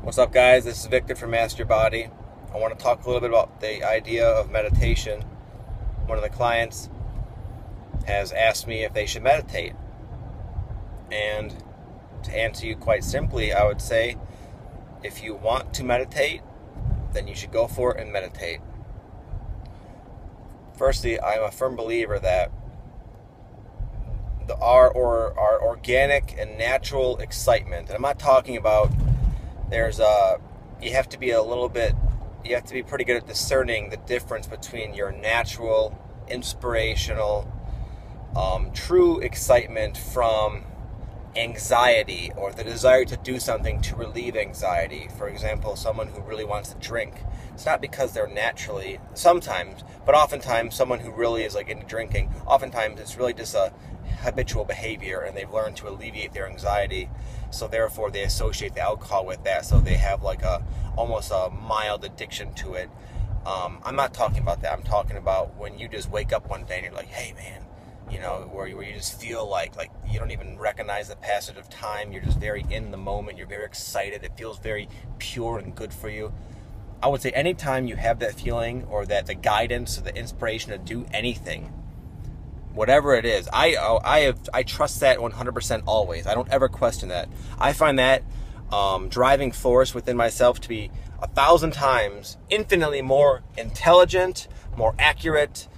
What's up, guys? This is Victor from Master Your Body. I want to talk a little bit about the idea of meditation. One of the clients has asked me if they should meditate. And to answer you quite simply, I would say if you want to meditate, then you should go for it and meditate. Firstly, I'm a firm believer that our organic and natural excitement, and I'm not talking about you have to be pretty good at discerning the difference between your natural, inspirational, true excitement from anxiety or the desire to do something to relieve anxiety. For example, someone who really wants to drink. It's not because they're naturally, sometimes, but oftentimes someone who really is like into drinking, oftentimes it's really just a habitual behavior and they've learned to alleviate their anxiety. So therefore they associate the alcohol with that, so they have like almost a mild addiction to it. I'm not talking about that. I'm talking about when you just wake up one day and you're like, hey man, where you just feel like you don't even recognize the passage of time. You're just very in the moment. You're very excited. It feels very pure and good for you. I would say anytime you have that feeling or that the guidance or the inspiration to do anything, whatever it is, I trust that 100% always. I don't ever question that. I find that driving force within myself to be 1,000 times infinitely more intelligent, more accurate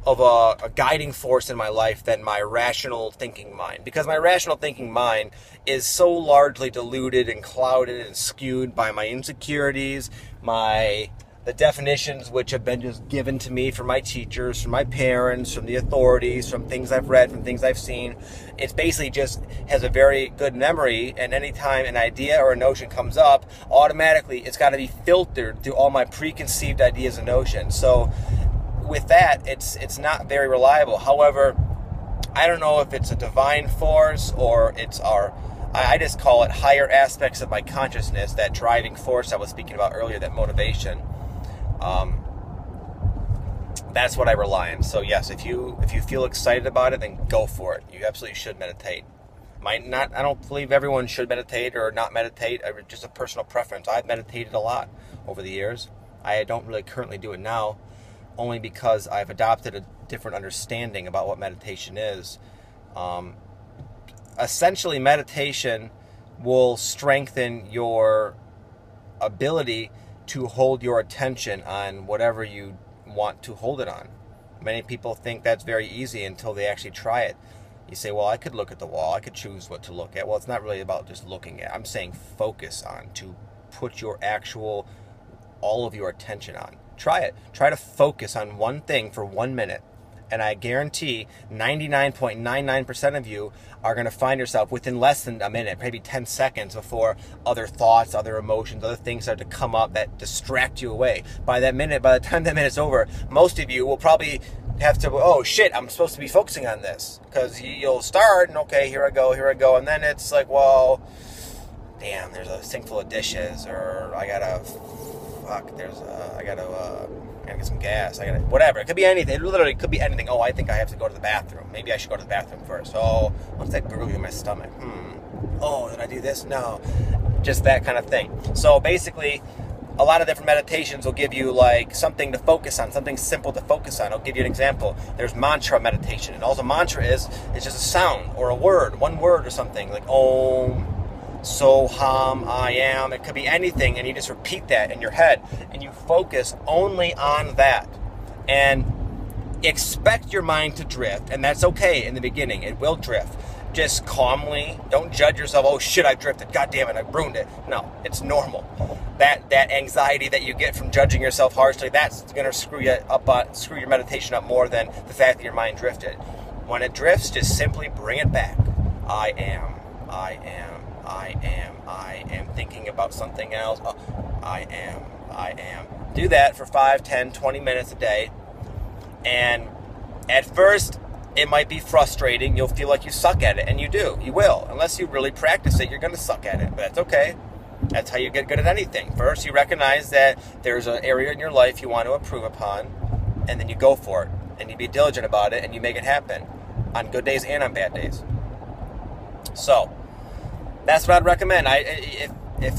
of a guiding force in my life than my rational thinking mind. Because my rational thinking mind is so largely diluted and clouded and skewed by my insecurities, the definitions which have been just given to me from my teachers, from my parents, from the authorities, from things I've read, from things I've seen. It's basically just has a very good memory, and anytime an idea or a notion comes up, automatically it's got to be filtered through all my preconceived ideas and notions. So with that, it's not very reliable. However, I don't know if it's a divine force or I just call it higher aspects of my consciousness, that driving force I was speaking about earlier, that motivation. That's what I rely on. So yes, if you feel excited about it, then go for it. You absolutely should meditate. I don't believe everyone should meditate or not meditate. Just a personal preference. I've meditated a lot over the years. I don't really currently do it now, only because I've adopted a different understanding about what meditation is. Essentially, meditation will strengthen your ability to hold your attention on whatever you want to hold it on. Many people think that's very easy until they actually try it. You say, well, I could look at the wall, I could choose what to look at. Well, it's not really about just looking at. I'm saying focus on, to put all of your attention on. Try it. Try to focus on one thing for 1 minute. And I guarantee 99.99% of you are going to find yourself within less than a minute, maybe 10 seconds, before other thoughts, other emotions, other things start to come up that distract you away. By the time that minute's over, most of you will probably have to, oh shit, I'm supposed to be focusing on this. Because you'll start, and okay, here I go. And then it's like, well, damn, there's a sink full of dishes, or I gotta get some gas. Whatever. It could be anything. It literally could be anything. Oh, I think I have to go to the bathroom. Maybe I should go to the bathroom first. Oh, what's that gurgling in my stomach? Oh, did I do this? No. Just that kind of thing. So basically, a lot of different meditations will give you like something to focus on, something simple to focus on. I'll give you an example. There's mantra meditation. And all the mantra is just a sound or a word, one word or something, like Om, Soham, I am. It could be anything, and you just repeat that in your head and you focus only on that, and expect your mind to drift. And that's okay in the beginning. It will drift. Just calmly, don't judge yourself. Oh shit, I drifted, god damn it, I ruined it. No, it's normal. That anxiety that you get from judging yourself harshly, that's gonna screw your meditation up more than the fact that your mind drifted. When it drifts, just simply bring it back. I am thinking about something else. Oh, I am. Do that for 5, 10, 20 minutes a day. And at first, it might be frustrating. You'll feel like you suck at it, and you do. You will. Unless you really practice it, you're going to suck at it. But that's okay. That's how you get good at anything. First, you recognize that there's an area in your life you want to improve upon, and then you go for it. And you be diligent about it, and you make it happen on good days and on bad days. So, that's what I'd recommend. If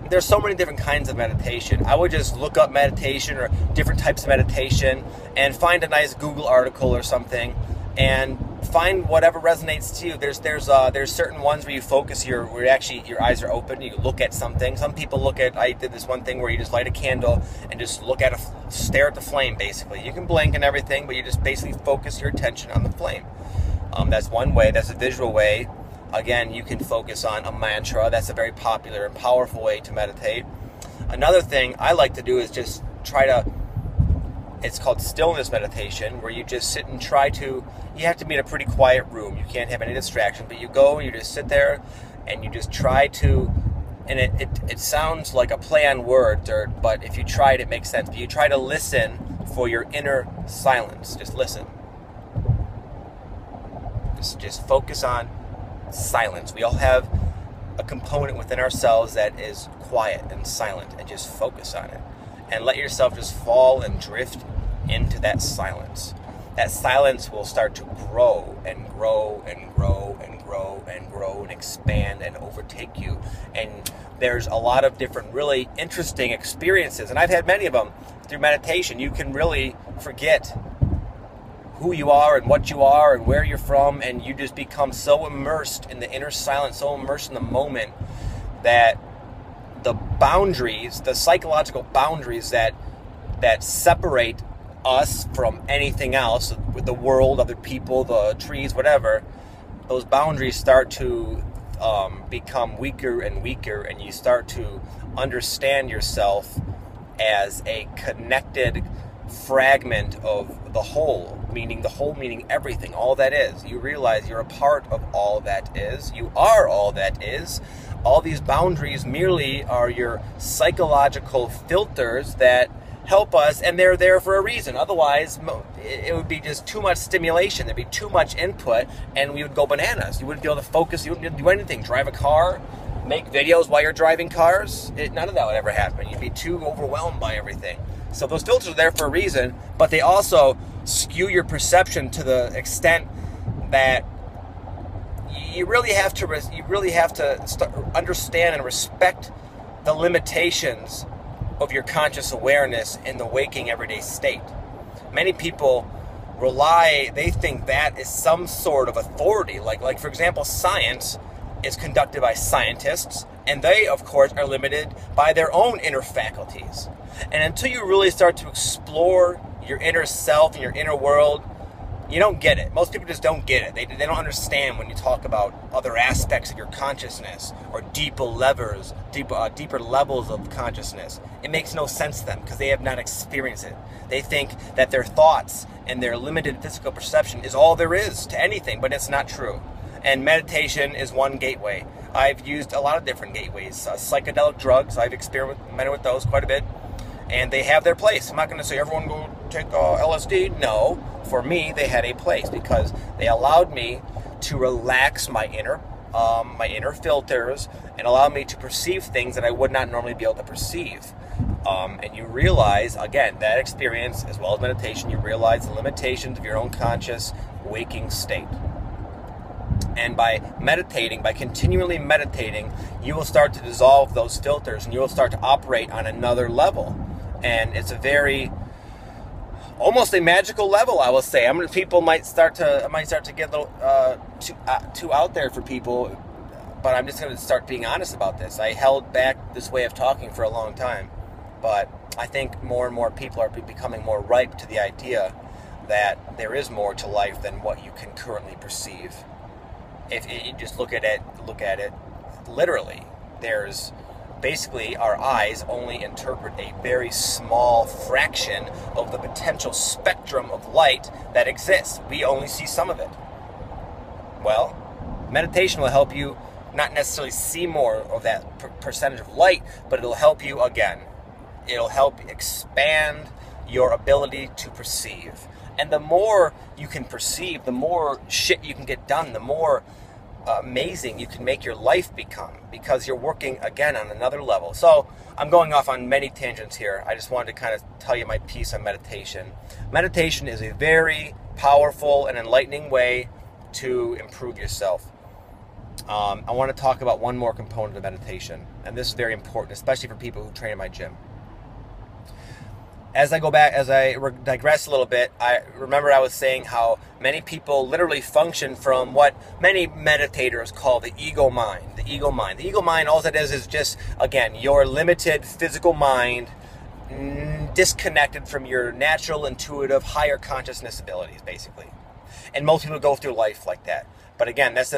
there's so many different kinds of meditation. I would just look up meditation or different types of meditation and find a nice Google article or something and find whatever resonates to you. There's certain ones where you focus where actually your eyes are open, you look at something. Some people I did this one thing where you just light a candle and just stare at the flame basically. You can blink and everything, but you just basically focus your attention on the flame. That's one way, that's a visual way. Again, you can focus on a mantra. That's a very popular and powerful way to meditate. Another thing I like to do is just it's called stillness meditation, where you just sit and you have to be in a pretty quiet room. You can't have any distraction, but you go and you just sit there and you just try to, and it sounds like a play on words, but if you try it makes sense. But you try to listen for your inner silence. Just listen. Just focus on silence. We all have a component within ourselves that is quiet and silent, and just focus on it and let yourself just fall and drift into that silence. That silence will start to grow and grow and grow and grow and grow and expand and overtake you. And there's a lot of different really interesting experiences, and I've had many of them through meditation. You can really forget who you are and what you are and where you're from, and you just become so immersed in the inner silence, so immersed in the moment, that the psychological boundaries that separate us from anything else, with the world, other people, the trees, whatever, those boundaries start to become weaker and weaker, and you start to understand yourself as a connected fragment of the whole meaning everything, all that is. You realize you're a part of all that is. You are all that is. All these boundaries merely are your psychological filters that help us, and they're there for a reason. Otherwise, it would be just too much stimulation. There'd be too much input, and we would go bananas. You wouldn't be able to focus. You wouldn't be able to do anything. Drive a car, make videos while you're driving cars. None of that would ever happen. You'd be too overwhelmed by everything. So those filters are there for a reason, but they also skew your perception to the extent that you really have to understand and respect the limitations of your conscious awareness in the waking everyday state. Many people they think that is some sort of authority. Like for example, science is conducted by scientists, and they, of course, are limited by their own inner faculties. And until you really start to explore your inner self and your inner world, you don't get it. Most people just don't get it. They don't understand when you talk about other aspects of your consciousness or deeper levels of consciousness. It makes no sense to them because they have not experienced it. They think that their thoughts and their limited physical perception is all there is to anything, but it's not true. And meditation is one gateway. I've used a lot of different gateways. Psychedelic drugs, I've experimented with those quite a bit. And they have their place. I'm not going to say everyone go take LSD. No, for me, they had a place because they allowed me to relax my inner filters and allow me to perceive things that I would not normally be able to perceive. And you realize, again, that experience, as well as meditation, you realize the limitations of your own conscious waking state. And by continually meditating, you will start to dissolve those filters and you will start to operate on another level. And it's almost a magical level, I will say. People might start to get a little too out there for people, but I'm just going to start being honest about this. I held back this way of talking for a long time, but I think more and more people are becoming more ripe to the idea that there is more to life than what you can currently perceive. If you just look at it literally, there's basically our eyes only interpret a very small fraction of the potential spectrum of light that exists. We only see some of it. Well, meditation will help you not necessarily see more of that percentage of light, but it'll help you, again, it'll help expand your ability to perceive. And the more you can perceive, the more shit you can get done, the more amazing you can make your life become, because you're working, again, on another level. So I'm going off on many tangents here. I just wanted to kind of tell you my piece on meditation. Meditation is a very powerful and enlightening way to improve yourself. I want to talk about one more component of meditation, and this is very important, especially for people who train in my gym. As I go back, as I digress a little bit, I remember I was saying how many people literally function from what many meditators call the ego mind. The ego mind. The ego mind, all that is just, again, your limited physical mind disconnected from your natural, intuitive, higher consciousness abilities, basically. And most people go through life like that. But again, that's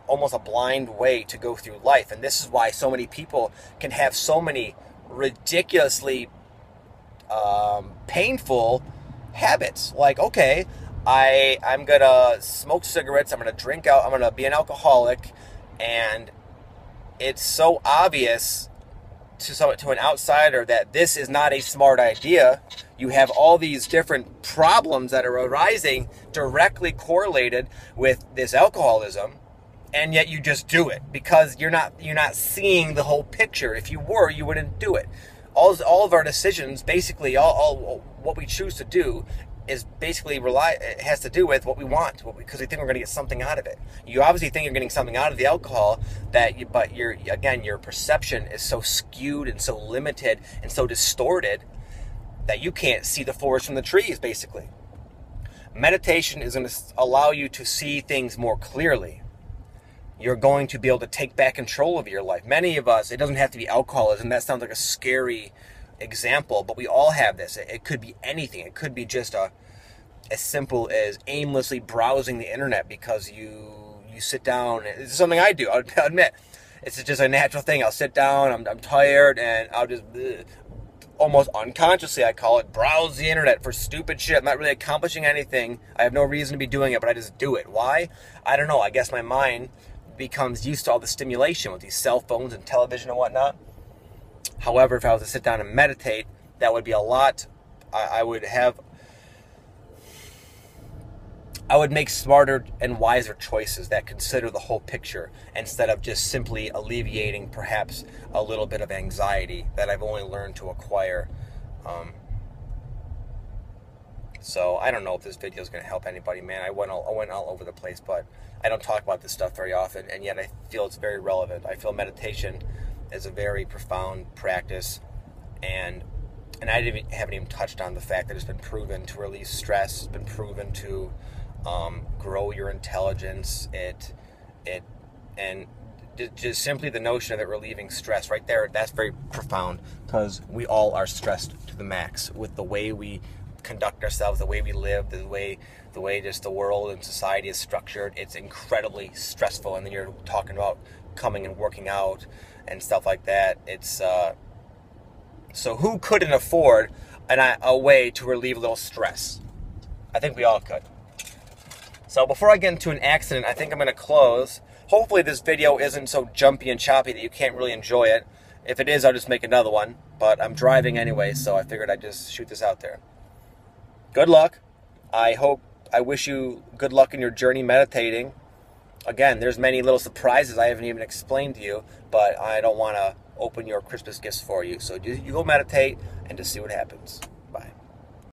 almost a blind way to go through life. And this is why so many people can have so many ridiculously painful habits. Like, okay, I'm gonna smoke cigarettes, I'm gonna drink out, I'm gonna be an alcoholic, and it's so obvious to an outsider that this is not a smart idea. You have all these different problems that are arising directly correlated with this alcoholism, and yet you just do it because you're not seeing the whole picture. If you were, you wouldn't do it. All of our decisions, basically, all what we choose to do is basically has to do with what we want, because we think we're going to get something out of it. You obviously think you're getting something out of the alcohol, but your perception is so skewed and so limited and so distorted that you can't see the forest from the trees, basically. Meditation is going to allow you to see things more clearly. You're going to be able to take back control of your life. Many of us, it doesn't have to be alcoholism. That sounds like a scary example, but we all have this. It could be anything. It could be just as simple as aimlessly browsing the internet because you sit down. It's something I do, I'll admit. It's just a natural thing. I'll sit down, I'm tired, and I'll just almost unconsciously, I call it, browse the internet for stupid shit. I'm not really accomplishing anything. I have no reason to be doing it, but I just do it. Why? I don't know. I guess my mind becomes used to all the stimulation with these cell phones and television and whatnot. However, if I was to sit down and meditate, that would be a lot. I would make smarter and wiser choices that consider the whole picture instead of just simply alleviating perhaps a little bit of anxiety that I've only learned to acquire. So I don't know if this video is going to help anybody, man. I went all over the place, but I don't talk about this stuff very often, and yet I feel it's very relevant. I feel meditation is a very profound practice, and I haven't even touched on the fact that it's been proven to release stress. It's been proven to grow your intelligence. And just simply the notion of it relieving stress right there, that's very profound, because we all are stressed to the max with the way we conduct ourselves, the way we live, the way just the world and society is structured. It's incredibly stressful. And then you're talking about coming and working out and stuff like that. It's so who couldn't afford a way to relieve a little stress? I think we all could. So before I get into an accident, I think I'm going to close. Hopefully this video isn't so jumpy and choppy that you can't really enjoy it. If it is, I'll just make another one. But I'm driving anyway, so I figured I'd just shoot this out there. Good luck. I wish you good luck in your journey meditating. Again, there's many little surprises I haven't even explained to you, but I don't want to open your Christmas gifts for you. So you go meditate and just see what happens.